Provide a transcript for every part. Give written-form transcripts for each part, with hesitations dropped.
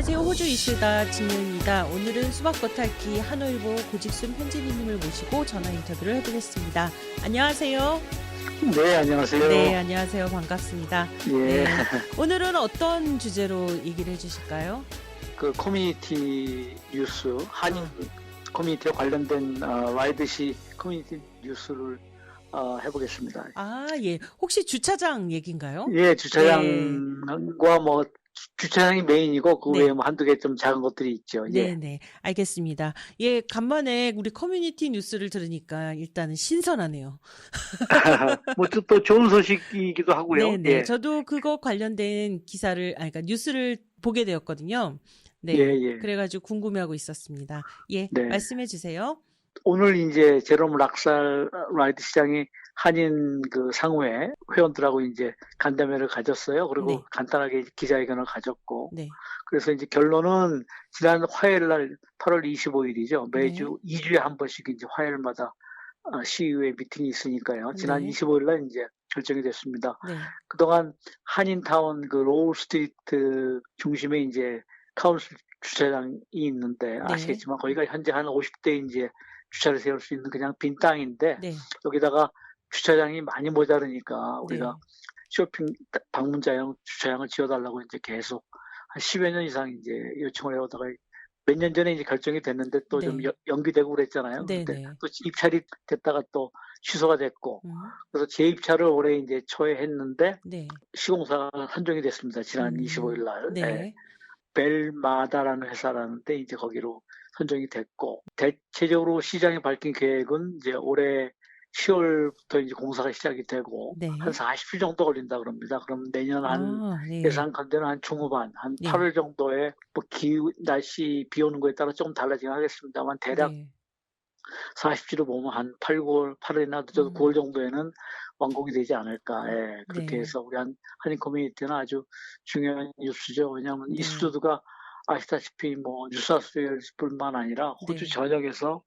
안녕하세요. 호주 이슈다 진영입니다. 오늘은 수박 겉핥기 한올보 고직순 편집인님을 모시고 전화 인터뷰를 해보겠습니다. 안녕하세요. 네, 안녕하세요. 네, 안녕하세요. 반갑습니다. 예, 네, 오늘은 어떤 주제로 얘기를 해주실까요? 그 커뮤니티 뉴스, 한인 커뮤니티와 관련된 라이드시 커뮤니티 뉴스를 해보겠습니다. 아, 예. 혹시 주차장 얘기인가요? 예, 주차장과 뭐 주차장이 메인이고 그 네. 외에 뭐 한두 개 좀 작은 것들이 있죠. 예. 네네, 알겠습니다. 예, 간만에 우리 커뮤니티 뉴스를 들으니까 일단은 신선하네요. 뭐 또 좋은 소식이기도 하고요. 네네, 예, 저도 그거 관련된 기사를, 그러니까 뉴스를 보게 되었거든요. 네, 예, 예. 그래가지고 궁금해하고 있었습니다. 예, 네. 말씀해 주세요. 오늘 이제 제롬 락살 라이드 시장이 한인 그 상회 회원들하고 이제 간담회를 가졌어요. 그리고 네. 간단하게 기자회견을 가졌고, 네, 그래서 이제 결론은 지난 화요일 날 8월 25일이죠. 매주 네. 2주에 한 번씩 이제 화요일마다 시의회 미팅이 있으니까요. 지난 네. 25일 날 이제 결정이 됐습니다. 네, 그동안 한인타운 그 로울 스트리트 중심에 이제 카운슬 주차장이 있는데 네. 아시겠지만 거기가 현재 한 50대 이제 주차를 세울 수 있는 그냥 빈 땅인데 네, 여기다가 주차장이 많이 모자르니까 우리가 네. 쇼핑 방문자용 주차장을 지어달라고 이제 계속 한 10여 년 이상 이제 요청을 해오다가 몇 년 전에 이제 결정이 됐는데 또 좀 네. 연기되고 그랬잖아요. 네, 그때 네. 또 입찰이 됐다가 또 취소가 됐고 음, 그래서 재입찰을 올해 이제 초에 했는데 네. 시공사가 선정이 됐습니다. 지난 25일 날. 예. 네. 벨마다라는 회사라는데 이제 거기로 선정이 됐고 대체적으로 시장이 밝힌 계획은 이제 올해 10월부터 이제 공사가 시작이 되고 네. 한 40일 정도 걸린다 그럽니다. 그럼 내년 한 네. 예상컨대는 한 중후반 한 네. 8월 정도에 뭐 날씨 비 오는 거에 따라 조금 달라지긴 하겠습니다만 대략 네. 40주로 보면 한 8, 9월, 8월이나 늦어도 9월 정도에는 완공이 되지 않을까. 예, 그렇게 네. 해서 우리 한인 커뮤니티는 아주 중요한 뉴스죠. 왜냐하면 네. 이스트우드가 아시다시피 뭐 뉴사우스웨일스뿐만 아니라 호주 네. 전역에서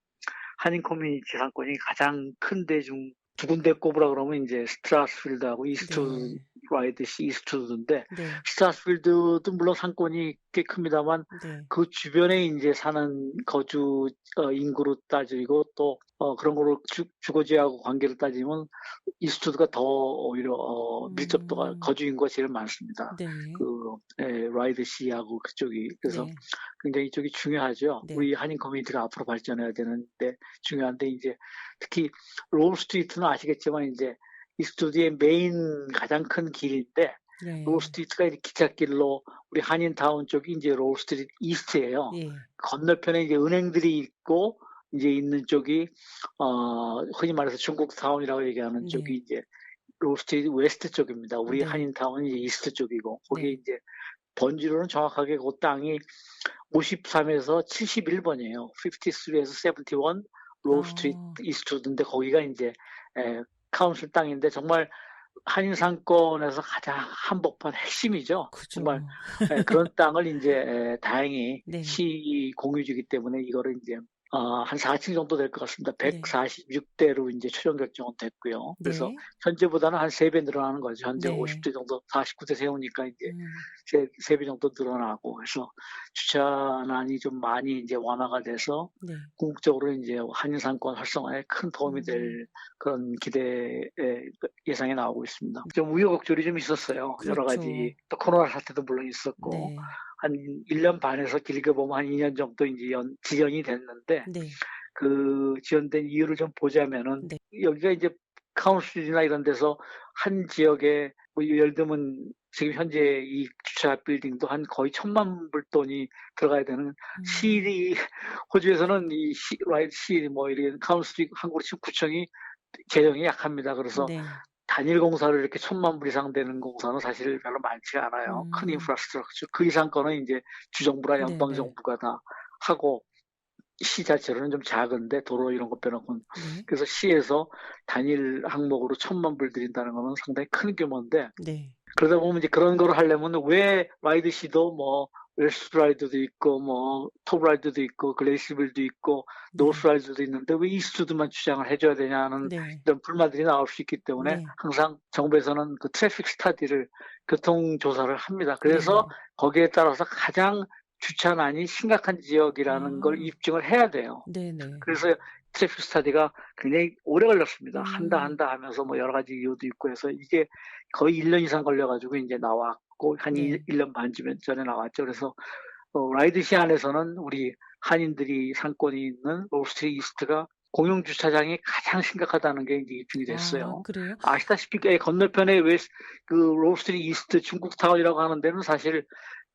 한인 커뮤니티 상권이 가장 큰 데 중 두 군데 꼽으라 그러면 이제 스트라스필드하고 이스트우드 네. 라이드시 이스트우드인데 네. 스트라스필드도 물론 상권이 꽤 큽니다만 네. 그 주변에 이제 사는 거주 인구로 따지고 또 그런 거로 주거지하고 관계를 따지면 이스트우드가 더 오히려 밀접도가 거주 인구가 제일 많습니다. 네. 라이드시하고 그쪽이 그래서 네. 굉장히 이쪽이 중요하죠. 네. 우리 한인 커뮤니티가 앞으로 발전해야 되는데 중요한데 이제 특히 롤 스트리트는 아시겠지만 이제 이스트우드의 메인 가장 큰 길인데 네. 롤 스트리트가 이렇게 기찻길로 우리 한인타운 쪽이 이제 롤 스트리트 이스트예요. 예. 건너편에 이제 은행들이 있고 이제 있는 쪽이 흔히 말해서 중국 타운이라고 얘기하는 네. 쪽이 이제 롤 스트리트 웨스트 쪽입니다. 우리 네. 한인타운은 이제 이스트 쪽이고 거기 네. 이제 번지로는 정확하게 그 땅이 53에서 71번이에요. 53에서 71 롤 스트리트 이스트인데 거기가 이제 카운슬 땅인데 정말 한인 상권에서 가장 한복판 핵심이죠. 그죠. 정말 그런 땅을 이제 다행히 네. 시 공유지기 때문에 이거를 이제 한 4층 정도 될 것 같습니다. 네. 146대로 이제 최종 결정은 됐고요. 그래서 네. 현재보다는 한 3배 늘어나는 거죠. 현재 네. 50대 정도, 49대 세우니까 이제 음, 3배 정도 늘어나고, 그래서 주차난이 좀 많이 이제 완화가 돼서 네. 궁극적으로 이제 한인 상권 활성화에 큰 도움이 될 그런 예상이 나오고 있습니다. 좀 우여곡절이 좀 있었어요. 여러 그렇죠. 가지 또 코로나 사태도 물론 있었고 네. 한 1년 반에서 길게 보면 한 2년 정도 이제 지연이 됐는데 네. 그 지연된 이유를 좀 보자면은 네. 여기가 이제 카운슬이나 이런 데서 한 지역에 뭐 예를 들면 지금 현재 이 주차 빌딩도 한 거의 1,000만 불 돈이 들어가야 되는 시리 호주에서는 이 시 뭐 이런 카운슬이 한국으로 치면 구청이 재정이 약합니다. 그래서 네. 단일 공사를 이렇게 1,000만 불 이상 되는 공사는 사실 별로 많지가 않아요. 큰 인프라스트럭처 그 이상 거는 이제 주정부나 연방 정부가 다 하고 시 자체로는 좀 작은데 도로 이런 거 빼놓고는 네. 그래서 시에서 단일 항목으로 1,000만 불 들인다는 거는 상당히 큰 규모인데 네. 그러다 보면 이제 그런 거를 하려면 왜 라이드시도 뭐 웨스트라이드도 있고 뭐 톱라이드도 있고 글레이스빌도 있고 노스라이드도 있는데 왜 이스트드만 주장을 해줘야 되냐는 네. 이런 불만들이 나올 수 있기 때문에 네. 항상 정부에서는 그 트래픽 스타디를 교통 조사를 합니다. 그래서 거기에 따라서 가장 주차난이 심각한 지역이라는 걸 아. 입증을 해야 돼요. 네네. 그래서 트래픽 스터디가 굉장히 오래 걸렸습니다. 음. 한다 하면서 뭐 여러 가지 이유도 있고 해서 이게 거의 1년 이상 걸려 가지고 인제 나왔고 한 네. 1년 반 쯤 전에 나왔죠. 그래서 라이드시 안에서는 우리 한인들이 상권이 있는 롤스트리트 이스트가 공용 주차장이 가장 심각하다는 게 이제 입증이 아 됐어요. 그래요? 아시다시피 건너편에 그 롤스트리트 이스트 중국타운이라고 하는 데는 사실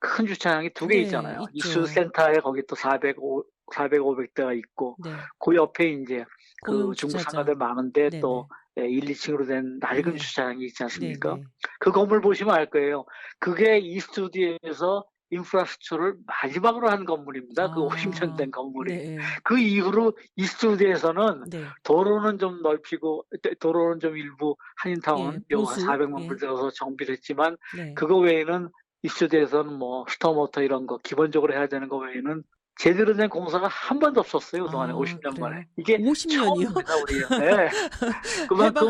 큰 주차장이 2개 네. 있잖아요. 이스트 있죠. 센터에 거기 또 400, 500 대가 있고 네. 그 옆에 인제 그 공용 중국 상가들 주차장. 많은데 또 네네. 예 1-2 층으로 된 낡은 네. 주차장이 있지 않습니까? 네네. 그 건물 보시면 알 거예요. 그게 이스트우드에서 인프라스트럭처를 마지막으로 한 건물입니다. 그 50년 아. 된 건물이. 네. 그 이후로 이스트우드에서는 네. 도로는 좀 넓히고 도로는 좀 일부 예. 한인타운 요 한 보수. 400만 불 예. 들어서 정비를 했지만 네. 그거 외에는 이스트우드에서는 뭐 스토어모터 이런 거 기본적으로 해야 되는 거 외에는 제대로 된 공사가 한 번도 없었어요, 그동안에 아 50년 만에. 그래요? 이게 50 년이요? 처음입니다, 우리가. 예. 해방 그만큼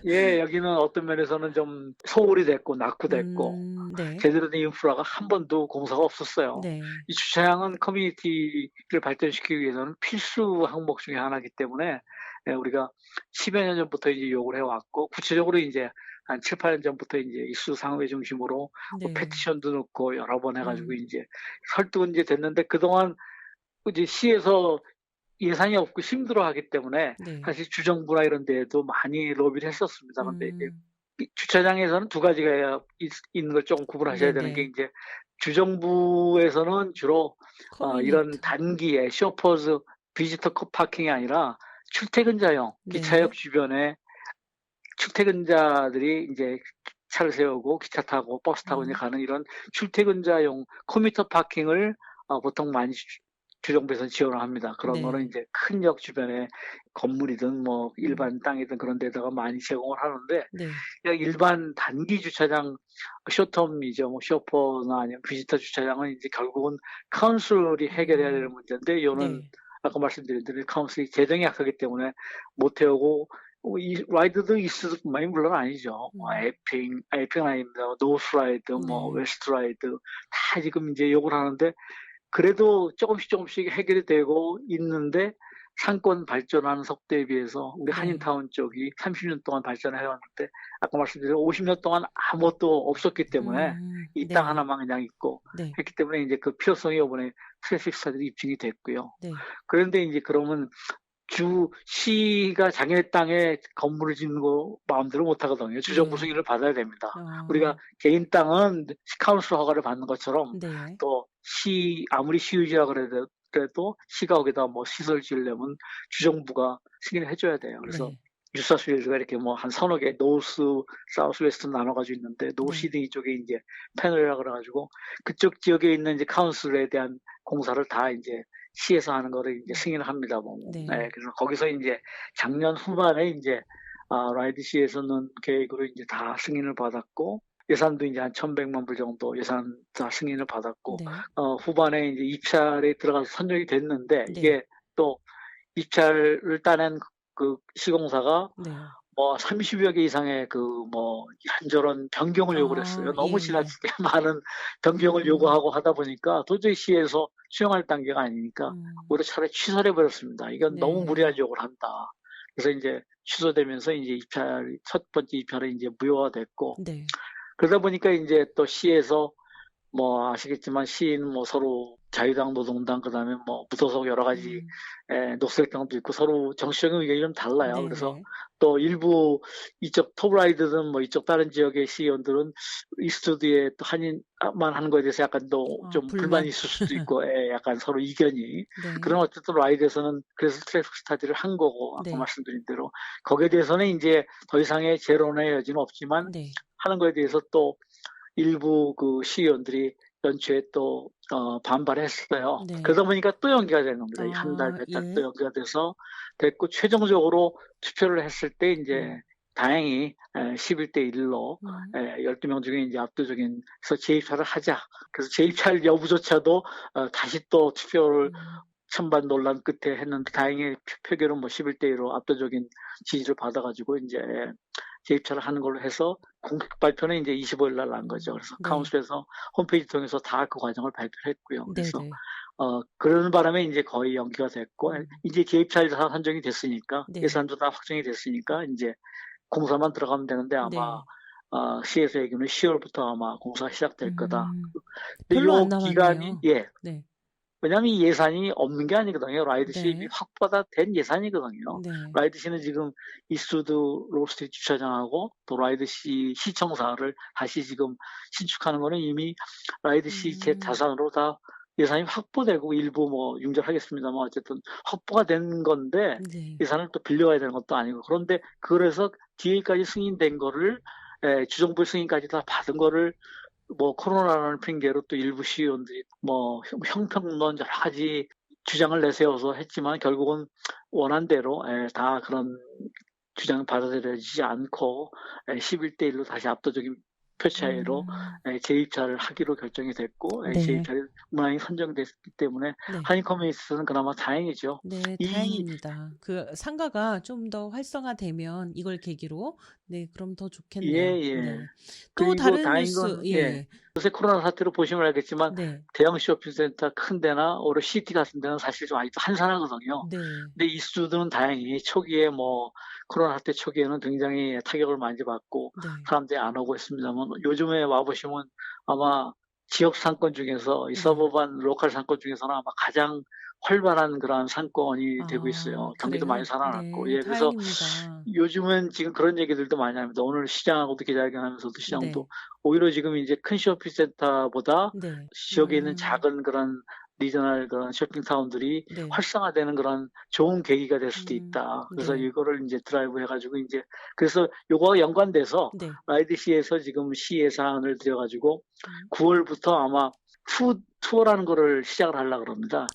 예 여기는 어떤 면에서는 좀 소홀히 됐고 낙후됐고 네. 제대로 된 인프라가 한 번도 공사가 없었어요. 네. 이 주차장은 커뮤니티를 발전시키기 위해서는 필수 항목 중에 하나이기 때문에 예 우리가 10여 년 전부터 이제 요구를 해 왔고 구체적으로 인제 한 7-8년 전부터 인제 이수 상회 중심으로 뭐 네. 페티션도 넣고 여러 번 해 가지고 음. 인제 설득은 이제 됐는데 그동안 이제 시에서 예산이 없고 힘들어하기 때문에 네. 사실 주정부나 이런 데에도 많이 로비를 했었습니다. 근데 이제 음. 이 주차장에서는 두 가지가 있는 걸 조금 구분하셔야 되는 게 네네. 인제 주정부에서는 주로 이런 커뮤니티. 단기에 쇼퍼즈 비지터 파킹이 아니라 출퇴근자용 기차역 네. 주변에 출퇴근자들이 인제 차를 세우고 기차 타고 버스 타고 이제 음. 가는 이런 출퇴근자용 커뮤터 파킹을 보통 많이 주정부에서 지원을 합니다. 그런 거는 네. 인제 큰 역 주변에 건물이든 뭐 음. 일반 땅이든 그런 데다가 많이 제공을 하는데 네. 그냥 일반 단기 주차장 숏텀이죠. 뭐 쇼퍼나 아니면 비지터 주차장은 인제 결국은 카운슬이 해결해야 되는 음. 문제인데 요는 네. 아까 말씀드린 대로 카운슬이 재정이 약하기 때문에 못 해오고 이 라이드도 이스트 뿐만이 물론 아니죠. 음. 에핑은 아닙니다. 노스 라이드 뭐 네. 웨스트 라이드 다 지금 인제 요구를 하는데 그래도 조금씩 해결이 되고 있는데 상권 발전하는 속도에 비해서 우리 네. 한인타운 쪽이 30년 동안 발전을 해 왔는데 아까 말씀드린 50년 동안 아무것도 없었기 때문에 이 땅 네. 하나만 그냥 있고 네. 했기 때문에 인제 그 필요성이 요번에 트래픽 스터디로 입증이 됐고요. 네. 그런데 인제 그러면 시가 자기네 땅에 건물을 짓는 거 마음대로 못 하거든요. 주정부 네. 승인을 받아야 됩니다. 우리가 아. 개인 땅은 카운슬 허가를 받는 것처럼 네. 또 아무리 시유지라 그래도 시가 거기다 뭐 시설 지으려면 주정부가 승인을 해 줘야 돼요. 그래서 네. 뉴사우스웨일즈가 이렇게 뭐 한 서너 개 노스, 사우스 웨스트 나눠 가지고 있는데 노스 네. 시드니 쪽에 인제 패널이라 그래 가지고 그쪽 지역에 있는 이제 카운슬에 대한 공사를 다 인제 시에서 하는 거를 인제 승인을 합니다 보면. 예. 네. 그래서 거기서 인제 작년 후반에 인제 라이드시에서는 계획으로 인제 다 승인을 받았고 예산도 인제 한 1,100만 불 정도 예산 다 승인을 받았고 네. 후반에 인제 입찰에 들어가서 선정이 됐는데 네. 이게 또 입찰을 따낸 그 시공사가 네. 뭐 30여 개 이상의 그 뭐 이런저런 변경을 요구를 했어요. 아 너무 예예. 지나치게 많은 변경을 음. 요구하고 하다 보니까 도저히 시에서 수용할 단계가 아니니까 음. 오히려 차라리 취소를 해 버렸습니다. '이건 너무 네. 무리한 요구를 한다.' 그래서 인제 취소되면서 인제 첫 번째 입찰은 인제 무효가 됐고 네. 그러다 보니까 인제 또 시에서 뭐 아시겠지만 시는 뭐 서로 자유당, 노동당 그다음에 뭐 무소속 여러 가지 음. 녹색당도 있고 서로 정치적인 의견이 좀 달라요. 그래서 네네. 또 일부 이쪽 톱라이드든 뭐 이쪽 다른 지역의 시의원들은 이스트우드에 또 한인만 하는 거에 대해서 약간 또 아 좀 불만이 불만. 있을 수도 있고 약간 서로 이견이. 네. 그러나 어쨌든 라이드에서는 그래서 트래픽 스타디를 한 거고 아까 네. 말씀드린 대로 거기에 대해서는 인제 더 이상의 재론의 여지는 없지만 네. 하는 거에 대해서 또 일부 그 시의원들이 연초에 또 반발했어요. 네. 그러다 보니까 또 연기가 된 겁니다. 한 달, 아 몇 달 또 예. 연기가 돼서 됐고 최종적으로 투표를 했을 때 음. 인제 다행히 11대 1로 음. 12명 중에 인제 압도적인 그래서 재입찰을 하자. 그래서 재입찰 여부조차도 다시 또 투표를 음. 찬반 논란 끝에 했는데 다행히 표결은 뭐 11대 1로 압도적인 지지를 받아 가지고 인제 재입찰을 하는 걸로 해서 공식 발표는 이제 25일 날 난 거죠. 그래서 네. 카운슬에서 홈페이지 통해서 다 그 과정을 발표했고요. 그래서 네네. 그러는 바람에 이제 거의 연기가 됐고 이제 재입찰 다 선정이 됐으니까 네. 예산도 다 확정이 됐으니까 이제 공사만 들어가면 되는데 아마 네. 시에서 얘기는 10월부터 아마 공사가 시작될 거다. 근데 별로 안 요 기간이 남았네요. 네. 왜냐하면 이 예산이 없는 게 아니거든요. 라이드시 이미 네. 확보가 된 예산이거든요. 네. 라이드시는 지금 이스트우드 로스트리트 주차장하고 또 라이드시 시청사를 다시 지금 신축하는 거는 이미 라이드시 제 자산으로 다 예산이 확보되고 일부 뭐 융절하겠습니다만 어쨌든 확보가 된 건데 네. 예산을 또 빌려가야 되는 것도 아니고 그런데 그래서 뒤에까지 승인된 거를 주정부 승인까지 다 받은 거를 뭐 코로나라는 핑계로 또 일부 시의원들이 뭐 형평론 여러 가지 주장을 내세워서 했지만 결국은 원한대로 다 그런 주장 받아들여지지 않고 11대 1로 다시 압도적인 표차이로 재입찰을 하기로 결정이 됐고 네. 재입찰이 무난히 선정됐기 때문에 네. 한인 커뮤니티는 그나마 다행이죠. 네, 다행입니다. 그 상가가 좀 더 활성화되면 이걸 계기로 그럼 더 좋겠네요. 예. 네. 또 그리고 다른 다행인 뉴스 건 요새 코로나 사태로 보시면 알겠지만 네. 대형 쇼핑센터 큰 데나 오히려 시티 같은 데는 사실 좀 아직도 한산하거든요. 네. 근데 이스트우드는 다행히 초기에 뭐 코로나 사태 초기에는 굉장히 타격을 많이 받고 네. 사람들이 안 오고 있습니다만 요즘에 와보시면 아마 지역 상권 중에서 이 서버반 로컬 상권 중에서는 아마 가장 활발한 그런 상권이 되고 있어요. 경기도 많이 그래요? 살아났고. 네, 그래서 다행입니다. 요즘은 지금 그런 얘기들도 많이 합니다. 오늘 시장하고도 기자회견하면서도 시장도 오히려 지금 이제 큰 쇼핑센터보다 네. 지역에 있는 작은 그런 리저널 그런 쇼핑타운들이 네. 활성화되는 그런 좋은 계기가 될 수도 있다. 그래서 네. 이거를 이제 드라이브 해가지고 이제 그래서 요거와 연관돼서 네. 라이드시에서 지금 시 예산을 들여가지고 9월부터 아마 푸드 투어라는 거를 시작을 하려고 그럽니다.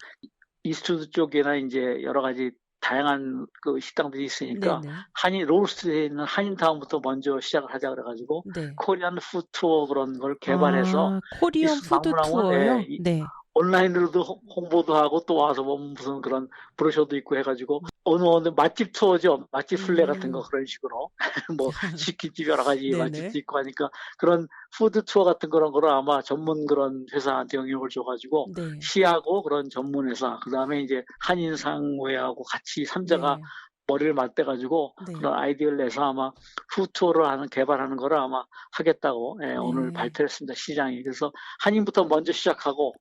이스트우드 쪽이나 이제 여러 가지 다양한 그 식당들이 있으니까 한인 로스트에 있는 한인타운부터 먼저 시작을 하자 그래가지고 코리안 푸드 투어 그런 걸 개발해서 코리안 푸드 투어요? 네. 온라인으로도 홍보도 하고 또 와서 보면 무슨 그런 브로셔도 있고 해가지고 어느 맛집 투어죠. 맛집 순례 같은 거 그런 식으로 뭐 치킨집 여러 가지 맛집도 있고 하니까 그런 푸드 투어 같은 그런 거를 아마 전문 그런 회사한테 영역을 줘가지고 시하고 그런 전문 회사 그다음에 이제 한인상회하고 같이 삼자가 머리를 맞대가지고 그런 아이디어를 내서 아마 푸드 투어를 개발하는 거를 아마 하겠다고 오늘 발표했습니다. 시장이. 그래서 한인부터 먼저 시작하고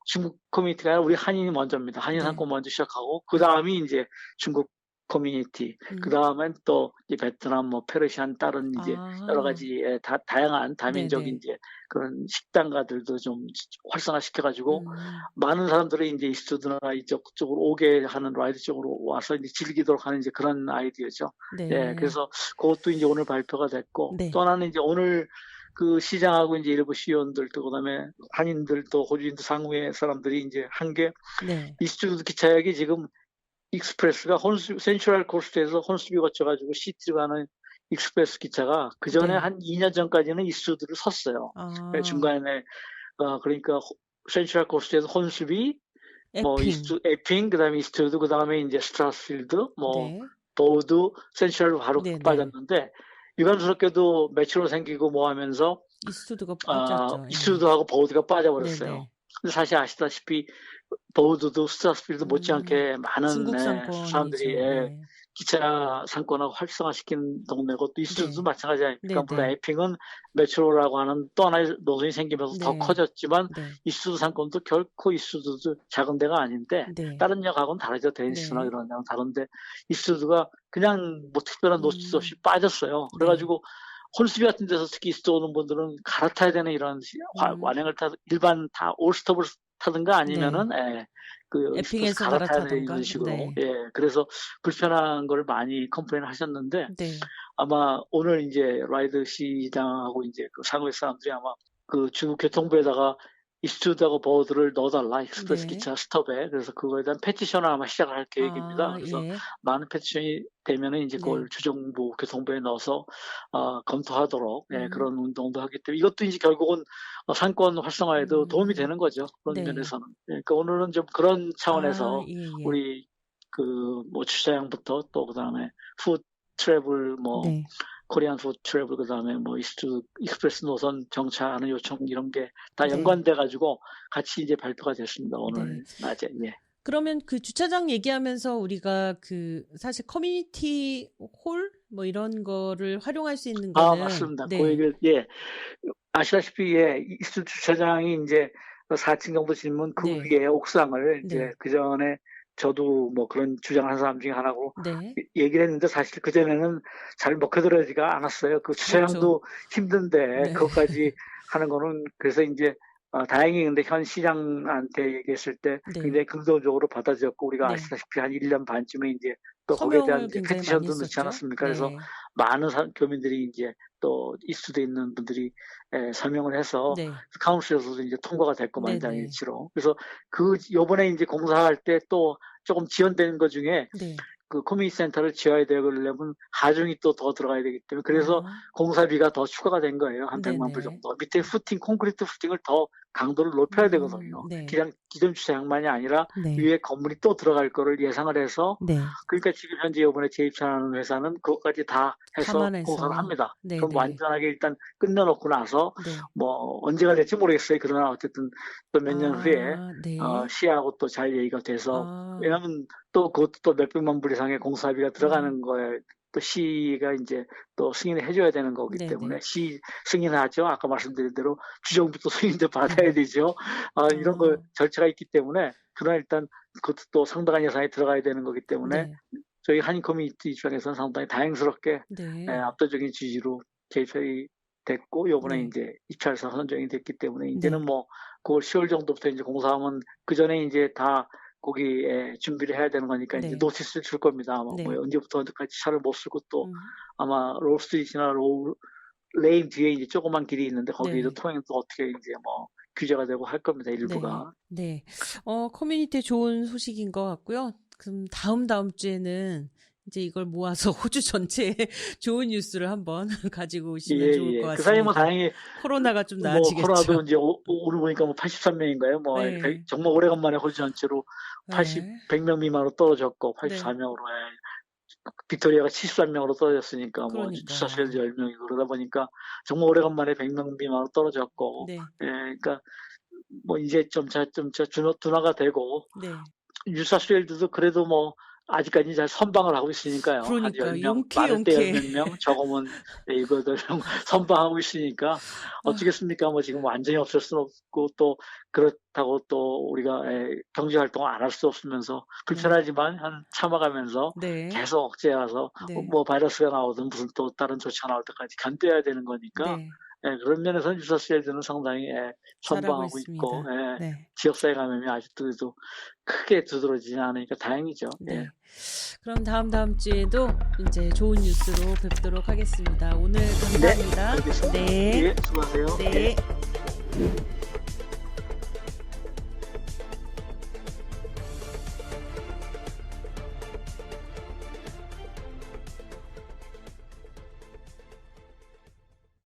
중국 커뮤니티가 아니라 우리 한인이 먼저입니다. 한인 상권 먼저 시작하고 그 다음이 이제 중국 커뮤니티, 그 다음엔 또 베트남, 뭐 페르시안 다른 이제 여러 가지 다양한 다민족인 이제 그런 식당가들도 좀 활성화 시켜가지고 많은 사람들이 이제 이스트우드나 이쪽으로 오게 하는 라이드 쪽으로 와서 이제 즐기도록 하는 이제 그런 아이디어죠. 그래서 그것도 이제 오늘 발표가 됐고 또 하나는 이제 오늘 그 시장하고 이제 일부 시의원들도 그다음에 한인들도 호주인도 상무의 사람들이 이제 한 게 이스트우드 기차역이 지금 익스프레스가 센트럴 코스트에서 혼스비 거쳐가지고 시티로 가는 익스프레스 기차가 그 전에 한 2년 전까지는 이스트우드를 섰어요. 중간에 그러니까 센트럴 코스트에서 혼스비, 뭐 에핑, 그다음에 이스트우드, 그다음에 이제 스트라스필드, 뭐 보우드, 센트럴로 바로 빠졌는데 유감스럽게도 매출로 생기고 뭐 하면서 이스트우드가 빠졌죠. 이스트우드하고 보우드가 빠져버렸어요. 근데 사실 아시다시피 보우드도 스트라스필드 못지않게 많은 사람들이 기차 상권하고 활성화시킨 동네고 또 이스트우드도 마찬가지 아닙니까? 물론 에핑은 메트로라고 하는 또 하나의 노선이 생기면서 더 커졌지만 이스트우드 상권도 결코 이스트우드 작은 데가 아닌데 다른 역하고는 다르죠. 데니스나 이런 데는 다른데 이스트우드가 그냥 뭐 특별한 노티스 없이 빠졌어요. 그래가지고 홀스비 같은 데서 특히 이스트 오는 분들은 갈아타야 되는 이런 완행을 타서 일반 다 올스톱을 타든가 아니면은 그 에핑에서 갈아타야 되는 이런 식으로 그래서 불편한 걸 많이 컴플레인 하셨는데 아마 오늘 이제 라이드 시장하고 이제 그 상회 사람들이 아마 그 중국 교통부에다가 이스트우드하고 보우드를 넣어달라 익스프레스 기차 스톱에 그래서 그거에 대한 페티션을 아마 시작할 계획입니다. 그래서 많은 페티션이 되면은 이제 그걸 주정부 교통부에 넣어서 검토하도록 그런 운동도 하기 때문에 이것도 이제 결국은 상권 활성화에도 도움이 되는 거죠. 그런 면에서는. 그러니까 오늘은 좀 그런 차원에서 우리 그 뭐 주차장부터 또 그다음에 푸드 트래블 뭐 코리안 푸드 트래블 그다음에 뭐 이스트 익스프레스 노선 정차하는 요청 이런 게 다 네. 연관돼 가지고 같이 이제 발표가 됐습니다. 네. 오늘 낮에. 예. 그러면 그 주차장 얘기하면서 우리가 그 사실 커뮤니티 홀 뭐 이런 거를 활용할 수 있는 아, 거는 맞습니다. 그 네. 얘기를 예. 아시다시피 예, 이스트 주차장이 이제 4층 정도 지으면 그 네. 위에 옥상을 이제 네. 그전에 저도 뭐 그런 주장하는 사람 중에 하나고 네. 얘기를 했는데 사실 그전에는 잘 먹혀들어지가 않았어요. 그 그렇죠. 주차장도 힘든데 네. 그것까지 하는 거는 그래서 이제 다행히 근데 현 시장한테 얘기했을 때 네. 굉장히 긍정적으로 받아들였고 우리가 네. 아시다시피 한 1년 반쯤에 이제 또 거기에 대한 서명을 이제 굉장히 많이 페티션도 넣지 했었죠. 않았습니까? 그래서 네. 많은 교민들이 이제 또 이스트에 있는 분들이 서명을 해서 네. 카운슬에서도 이제 통과가 됐고 네네. 만장일치로. 그래서 그 요번에 이제 공사할 때 또 조금 지연되는 것 중에 네. 그 커뮤니티 센터를 지어야 되려면 하중이 또 더 들어가야 되기 때문에 그래서 아. 공사비가 더 추가가 된 거예요. 한 100만 불 네네. 정도. 밑에 콘크리트 후팅을 더 강도를 높여야 되거든요. 네. 그냥 기존 주차장만이 아니라 네. 위에 건물이 또 들어갈 거를 예상을 해서 네. 그러니까 지금 현재 이번에 재입사하는 회사는 그것까지 다 해서 감안해서. 공사를 합니다. 그럼 네네. 완전하게 일단 끝내놓고 나서 네. 뭐 언제가 될지 모르겠어요. 그러나 어쨌든 또 몇 년 후에 네. 시하고 또 잘 얘기가 돼서 아. 왜냐하면 또 그것도 또 몇백만 불 이상의 공사비가 들어가는 거에 또 시가 이제 또 승인을 해줘야 되는 거기 네네. 때문에 시 승인하죠. 아까 말씀드린 대로 주정부도 승인도 받아야 되죠. 이런 거 절차가 있기 때문에 그러나 일단 그것도 또 상당한 예산이 들어가야 되는 거기 때문에 네. 저희 한인 커뮤니티 입장에서는 상당히 다행스럽게 네. 압도적인 지지로 개입이 됐고 요번에 네. 이제 입찰사 선정이 됐기 때문에 네. 이제는 뭐 9월 10월 정도부터 이제 공사하면 그 전에 이제 다 거기에 준비를 해야 되는 거니까 이제 네. 노티스를 줄 겁니다. 아마 네. 뭐 언제부터 언제까지 차를 못 쓰고 또 음. 아마 롤스트리트나 레인 뒤에 이제 조그만 길이 있는데 거기도 네. 통행도 어떻게 이제 뭐 규제가 되고 할 겁니다. 네. 일부가. 네. 커뮤니티에 좋은 소식인 것 같고요. 그럼 다음 주에는 이제 이걸 모아서 호주 전체에 좋은 뉴스를 한번 가지고 오시면 좋을 것 같습니다. 그 사이에 뭐 다행히 코로나가 좀 뭐 나아지겠죠. 코로나도 이제 오늘 보니까 뭐 83명인가요? 뭐 네. 정말 오래간만에 호주 전체로 네. 100명 미만으로 떨어졌고 네. 84명으로 빅토리아가 73명으로 떨어졌으니까 뭐 그러니까요. 주사수에도 10명이고 그러다 보니까 정말 오래간만에 100명 미만으로 떨어졌고 네. 그러니까 뭐 이제 점차 둔화가 되고 네. 뉴사스웨일드도 그래도 뭐 아직까지 잘 선방을 하고 있으니까요. 한 그러니까 10명, 많을 때 용케 10명, 적으면 7, 8명 선방하고 있으니까 어쩌겠습니까? 뭐 지금 완전히 없을 수는 없고 또 그렇다고 또 우리가 경제 활동을 안 할 수 없으면서 불편하지만 한 참아가면서 네. 계속 억제해서 네. 뭐 바이러스가 나오든 무슨 또 다른 조치가 나올 때까지 견뎌야 되는 거니까 네. 그런 면에서 뉴사스웨일드는 상당히 잘하고 선방하고 있고 있습니다. 네. 지역사회 감염이 아직도 크게 두드러지지 않으니까 다행이죠. 네. 그럼 다음 주에도 이제 좋은 뉴스로 뵙도록 하겠습니다. 오늘 감사합니다. 네, 알겠습니다. 네. 예, 수고하세요. 네.